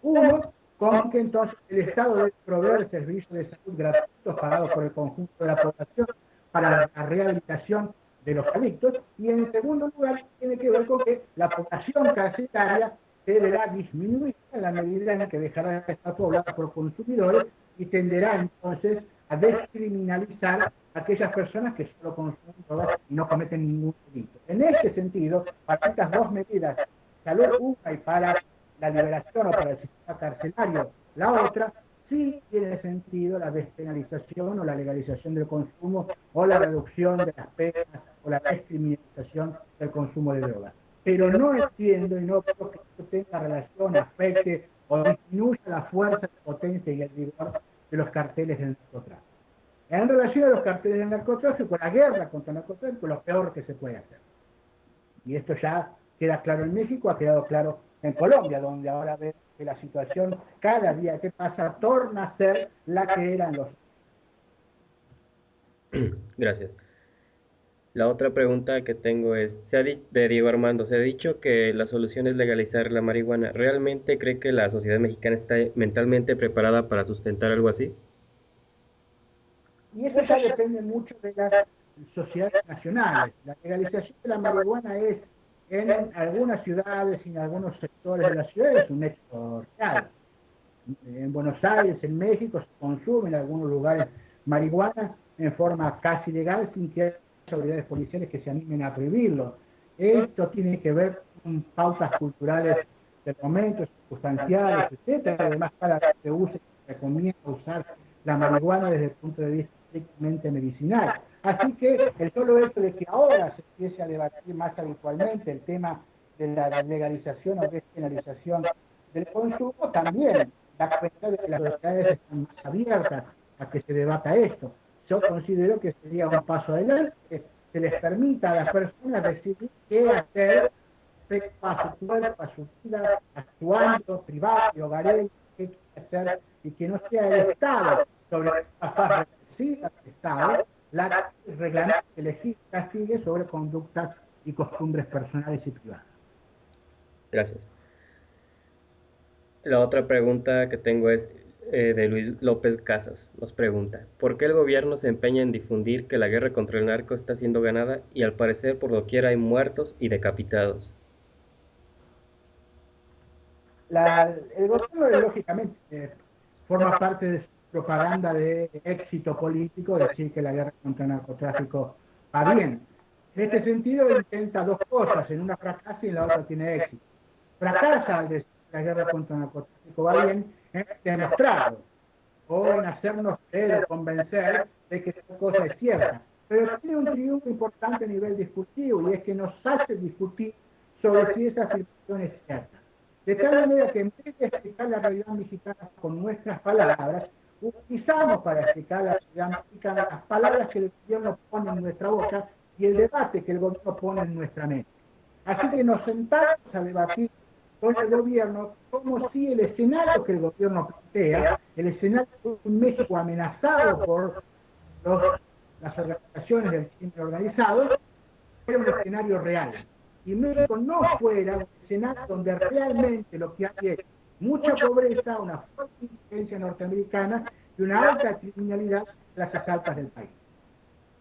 Uno, con que entonces el Estado debe proveer servicios de salud gratuitos pagados por el conjunto de la población para la rehabilitación de los adictos, y en segundo lugar tiene que ver con que la población carcelaria se verá disminuir en la medida en que dejará de estar poblada por consumidores y tenderá entonces a descriminalizar a aquellas personas que solo consumen drogas y no cometen ningún delito. En este sentido, para estas dos medidas, salud una y para la liberación o para el sistema carcelario la otra, sí tiene sentido la despenalización o la legalización del consumo o la reducción de las penas o la descriminalización del consumo de drogas. Pero no entiendo y no creo que esto tenga relación, afecte o disminuya la fuerza, la potencia y el vigor de los carteles del narcotráfico. En relación a los carteles del narcotráfico, la guerra contra el narcotráfico es lo peor que se puede hacer. Y esto ya queda claro en México, ha quedado claro en Colombia, donde ahora ve que la situación cada día que pasa torna a ser la que eran los... Gracias. La otra pregunta que tengo es, de Diego Armando, se ha dicho que la solución es legalizar la marihuana. ¿Realmente cree que la sociedad mexicana está mentalmente preparada para sustentar algo así? Y eso ya depende mucho de las sociedades nacionales. La legalización de la marihuana es en algunas ciudades y en algunos sectores de las ciudades un hecho real. En Buenos Aires, en México, se consume en algunos lugares marihuana en forma casi legal sin que haya autoridades policiales que se animen a prohibirlo. Esto tiene que ver con pautas culturales de momentos, circunstanciales, etcétera. Además, cada vez se usa y se recomienda usar la marihuana desde el punto de vista estrictamente medicinal. Así que el solo hecho de que ahora se empiece a debatir más habitualmente el tema de la legalización o despenalización del consumo también da cuenta de que las sociedades están más abiertas a que se debata esto. Yo considero que sería un paso adelante, que se les permita a las personas decidir qué hacer respecto a su cuerpo, a su vida, a su ámbito privado y hogareño, qué quiere hacer, y que no sea el Estado sobre la faz regresiva del Estado la reglamento que legisla castigue sobre conductas y costumbres personales y privadas. Gracias. La otra pregunta que tengo es de Luis López Casas. Nos pregunta, ¿por qué el gobierno se empeña en difundir que la guerra contra el narco está siendo ganada y al parecer por doquier hay muertos y decapitados? El gobierno, lógicamente, forma parte de su propaganda de éxito político, decir que la guerra contra el narcotráfico va bien. En este sentido, intenta dos cosas, en una fracasa y en la otra tiene éxito. Fracasa al decir que la guerra contra el narcotráfico va bien en demostrarlo, o en hacernos creer o convencer de que esta cosa es cierta. Pero tiene un triunfo importante a nivel discursivo, y es que nos hace discutir sobre si esa afirmación es cierta. De tal manera que en vez de explicar la realidad mexicana con nuestras palabras, utilizamos para explicar la realidad mexicana las palabras que el gobierno pone en nuestra boca y el debate que el gobierno pone en nuestra mente. Así que nos sentamos a debatir con el gobierno como si el escenario que el gobierno plantea, el escenario de un México amenazado por las organizaciones del crimen organizado, fuera un escenario real. Y México no fuera un escenario donde realmente lo que hay es mucha pobreza, una fuerte influencia norteamericana y una alta criminalidad en las clases altas del país.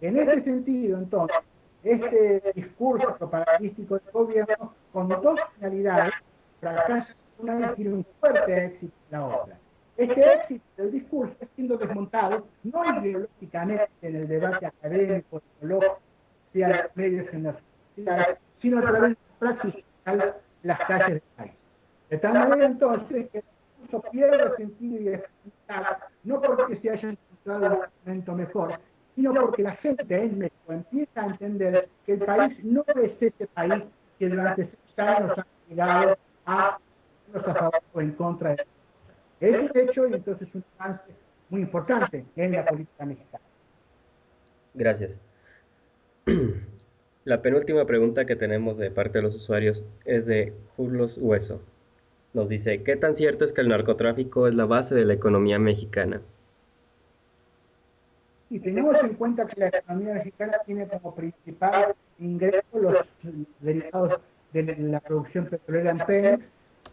En ese sentido, entonces, este discurso propagandístico del gobierno, con dos finalidades, fracasa una y tiene un fuerte éxito en la otra. Este éxito del discurso está siendo desmontado, no ideológicamente en el debate académico, ideológico, sea en los medios, en las sociedades, sino a través de la praxis de las calles del país. De tal manera, entonces, que el discurso pierde sentido y efectividad, no porque se haya encontrado un momento mejor, sino porque la gente en México empieza a entender que el país no es ese país que durante 6 años ha llegado a favor o en contra de ese hecho, y entonces un avance muy importante en la política mexicana. Gracias. La penúltima pregunta que tenemos de parte de los usuarios es de Julos Hueso. Nos dice, ¿qué tan cierto es que el narcotráfico es la base de la economía mexicana? Y tenemos en cuenta que la economía mexicana tiene como principal ingresos, los derivados de la producción petrolera en Pemex,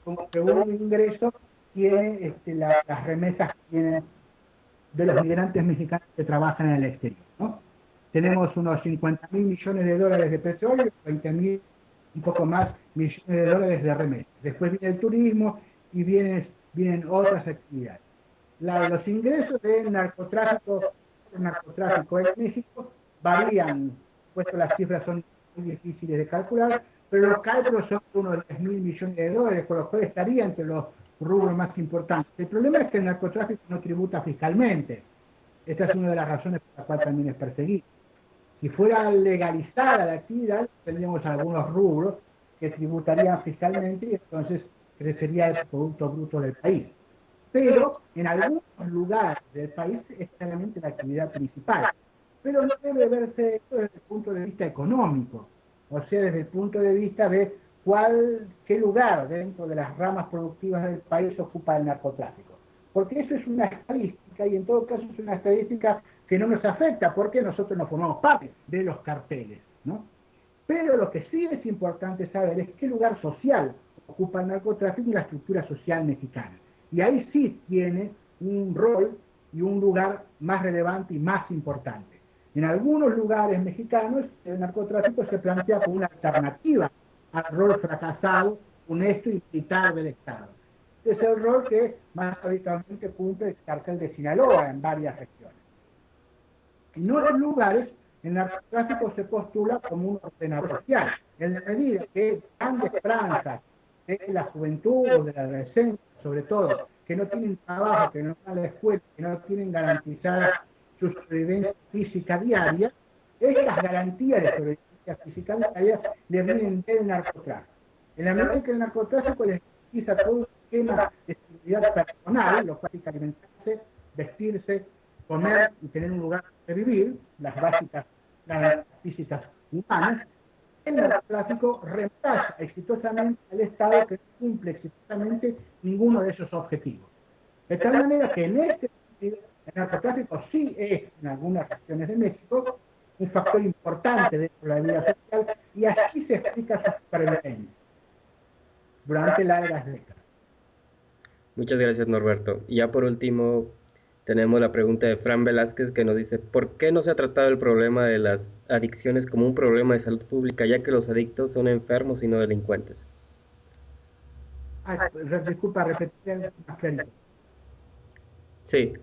como segundo ingreso tiene las remesas que tienen de los migrantes mexicanos que trabajan en el exterior, ¿no? Tenemos unos 50.000 millones de dólares de petróleo, 20.000, un poco más, millones de dólares de remesas. Después viene el turismo y vienen otras actividades. Los ingresos del narcotráfico en México varían, puesto las cifras son muy difíciles de calcular, pero los cálculos son unos 10.000 millones de dólares, por lo cual estaría entre los rubros más importantes. El problema es que el narcotráfico no tributa fiscalmente. Esta es una de las razones por las cuales también es perseguido. Si fuera legalizada la actividad, tendríamos algunos rubros que tributarían fiscalmente y entonces crecería el Producto Bruto del país. Pero en algunos lugares del país es claramente la actividad principal. Pero no debe verse esto desde el punto de vista económico, o sea, desde el punto de vista de qué lugar dentro de las ramas productivas del país ocupa el narcotráfico. Porque eso es una estadística y en todo caso es una estadística que no nos afecta porque nosotros no formamos parte de los carteles, ¿no? Pero lo que sí es importante saber es qué lugar social ocupa el narcotráfico en la estructura social mexicana. Y ahí sí tiene un rol y un lugar más relevante y más importante. En algunos lugares mexicanos el narcotráfico se plantea como una alternativa al rol fracasado, honesto y militar del Estado. Es el rol que más habitualmente cumple el cartel de Sinaloa en varias regiones. En otros lugares, el narcotráfico se postula como un ordenador social, en la medida que grandes franjas de la juventud o de la adolescencia, sobre todo, que no tienen trabajo, que no van a la escuela, que no tienen garantizada su sobrevivencia física diaria, estas garantías de sobrevivencia física diaria le vienen del narcotráfico. En la medida que el narcotráfico les garantiza todo un esquema de seguridad personal, lo cual es alimentarse, vestirse, comer y tener un lugar donde vivir, las básicas garantías físicas humanas, el narcotráfico reemplaza exitosamente al Estado que no cumple exitosamente ninguno de esos objetivos. De tal manera que en este sentido, el narcotráfico sí es, en algunas regiones de México, un factor importante dentro de la vida social y así se explica su supervivencia durante largas décadas. Muchas gracias, Norberto. Y ya por último, tenemos la pregunta de Fran Velázquez que nos dice, ¿por qué no se ha tratado el problema de las adicciones como un problema de salud pública, ya que los adictos son enfermos y no delincuentes? Disculpa, repetir más clarito. Sí,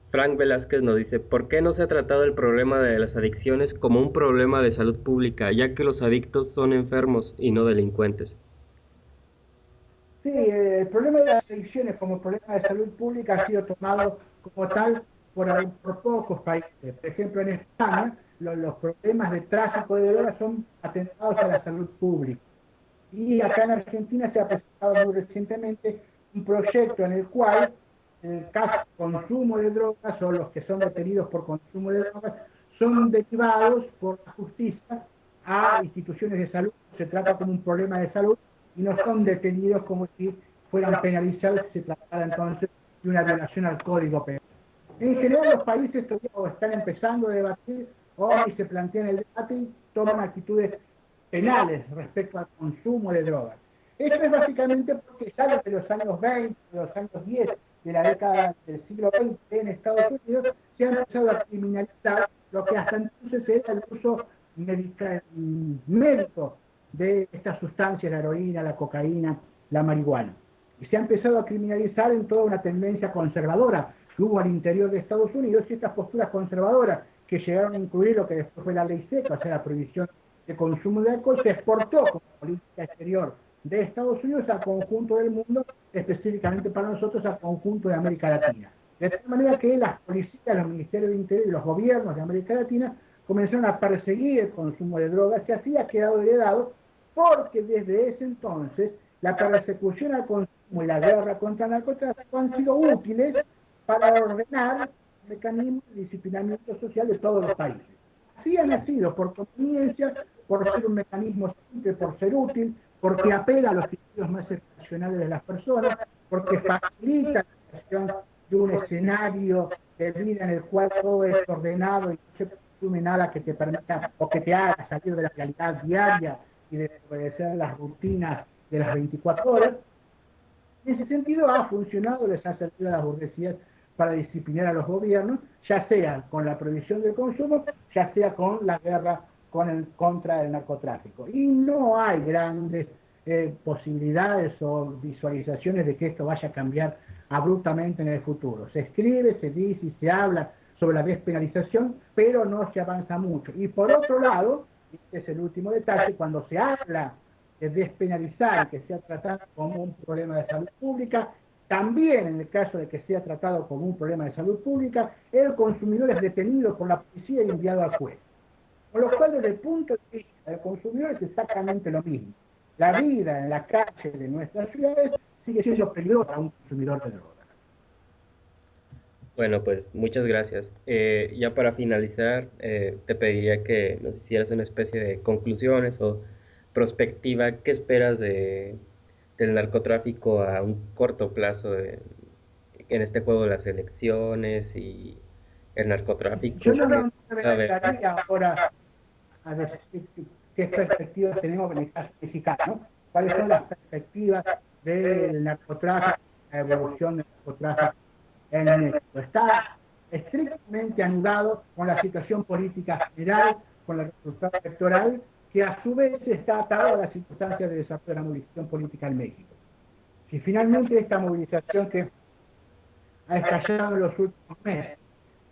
Frank Velázquez nos dice, ¿por qué no se ha tratado el problema de las adicciones como un problema de salud pública, ya que los adictos son enfermos y no delincuentes? Sí, el problema de las adicciones como problema de salud pública ha sido tomado como tal por pocos países. Por ejemplo, en España, los problemas de tráfico de drogas son atentados a la salud pública. Y acá en Argentina se ha presentado muy recientemente un proyecto en el cual el caso de consumo de drogas o los que son detenidos por consumo de drogas son derivados por la justicia a instituciones de salud. Se trata como un problema de salud y no son detenidos como si fueran penalizados si se tratara entonces de una violación al Código Penal. En general los países todavía están empezando a debatir o se plantean el debate y toman actitudes penales respecto al consumo de drogas. Esto es básicamente porque ya desde los años 20, de los años 10 de la década del siglo XX en Estados Unidos se ha empezado a criminalizar lo que hasta entonces era el uso médico de estas sustancias, la heroína, la cocaína, la marihuana. Y se ha empezado a criminalizar en toda una tendencia conservadora que hubo al interior de Estados Unidos y estas posturas conservadoras que llegaron a incluir lo que después fue la ley seca, o sea, la prohibición de consumo de alcohol, se exportó como política exterior de Estados Unidos al conjunto del mundo, específicamente para nosotros al conjunto de América Latina. De tal manera que las policías, los ministerios de Interior y los gobiernos de América Latina comenzaron a perseguir el consumo de drogas que así ha quedado heredado porque desde ese entonces la persecución al consumo y la guerra contra el narcotráfico han sido útiles para ordenar mecanismos de disciplinamiento social de todos los países. Así ha nacido por conveniencia, por ser un mecanismo simple, por ser útil, porque apela a los sentidos más excepcionales de las personas, porque facilita la creación de un escenario de vida en el cual todo es ordenado y no se consume nada que te permita o que te haga salir de la realidad diaria y de obedecer las rutinas de las 24 horas. En ese sentido ha funcionado, les ha servido a las burguesías para disciplinar a los gobiernos, ya sea con la prohibición del consumo, ya sea con la guerra contra el narcotráfico. Y no hay grandes posibilidades o visualizaciones de que esto vaya a cambiar abruptamente en el futuro. Se escribe, se dice y se habla sobre la despenalización, pero no se avanza mucho. Y por otro lado, este es el último detalle, cuando se habla de despenalizar y que sea tratado como un problema de salud pública, también en el caso de que sea tratado como un problema de salud pública, el consumidor es detenido por la policía y enviado al juez. Con lo cual, desde el punto de vista del consumidor es exactamente lo mismo. La vida en la calle de nuestras ciudades sigue siendo peligrosa para un consumidor de drogas. Bueno, pues muchas gracias. Ya para finalizar, te pediría que nos hicieras una especie de conclusiones o prospectiva. ¿Qué esperas del narcotráfico a un corto plazo en este juego de las elecciones y el Yo narcotráfico? no me A ver, aventuraría ahora a decir qué perspectivas tenemos en el caso mexicano, ¿no? ¿Cuáles son las perspectivas del narcotráfico, la evolución del narcotráfico en México? Está estrictamente anudado con la situación política general, con el resultado electoral, que a su vez está atado a las circunstancias de desarrollo de la movilización política en México. Si finalmente esta movilización que ha estallado en los últimos meses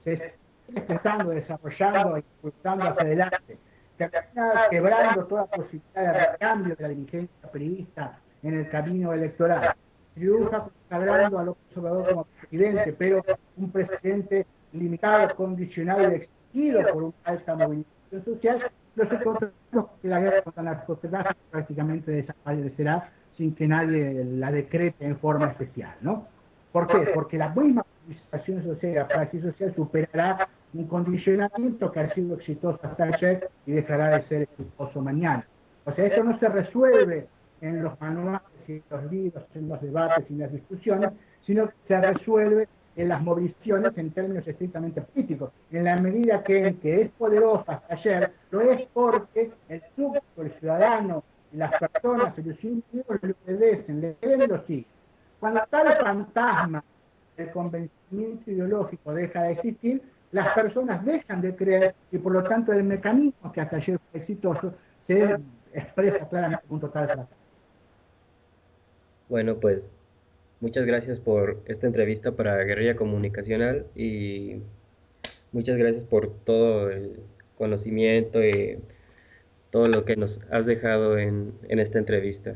se sigue expresando, desarrollando, impulsando hacia adelante, termina quebrando toda posibilidad de recambio de la dirigencia periodista en el camino electoral. Triunfa consagrando a López Obrador como presidente, pero un presidente limitado, condicionado y exigido por una alta movilización social. Los encontramos que la guerra contra el narcotráfico prácticamente desaparecerá sin que nadie la decrete en forma especial, ¿no? ¿Por qué? Porque la misma movilización social, la praxis social superará un condicionamiento que ha sido exitoso hasta ayer y dejará de ser exitoso mañana. O sea, esto no se resuelve en los manuales y en los libros, en los debates y en las discusiones, sino que se resuelve en las movilizaciones en términos estrictamente políticos. En la medida que es poderosa hasta ayer, lo es porque el público, el ciudadano, las personas, los individuos le obedecen, le creen y lo siguen. Cuando tal fantasma del convencimiento ideológico deja de existir, las personas dejan de creer y por lo tanto el mecanismo que hasta ayer fue exitoso se expresa claramente con total fracaso. bueno, pues muchas gracias por esta entrevista para Guerrilla Comunicacional y muchas gracias por todo el conocimiento y todo lo que nos has dejado en esta entrevista.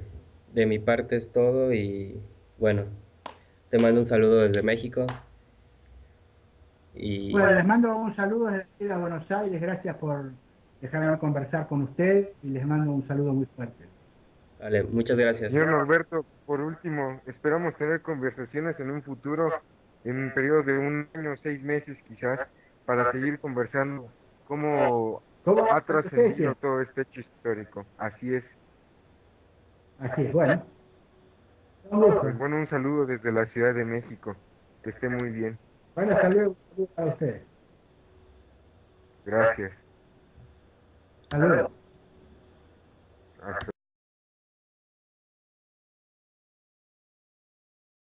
De mi parte es todo y bueno, te mando un saludo desde México y Bueno, les mando un saludo desde aquí de Buenos Aires, gracias por dejarme conversar con usted y les mando un saludo muy fuerte. vale, muchas gracias. Señor Norberto, por último, esperamos tener conversaciones en un futuro, en un periodo de un año, 6 meses quizás, para seguir conversando cómo ¿Cómo ha especie? trascendido todo este hecho histórico. Así es. Así es, bueno. Un gusto. Bueno, un saludo desde la Ciudad de México. Que esté muy bien. Bueno, hasta luego. Un saludo para ustedes. Gracias. Hasta luego. Hasta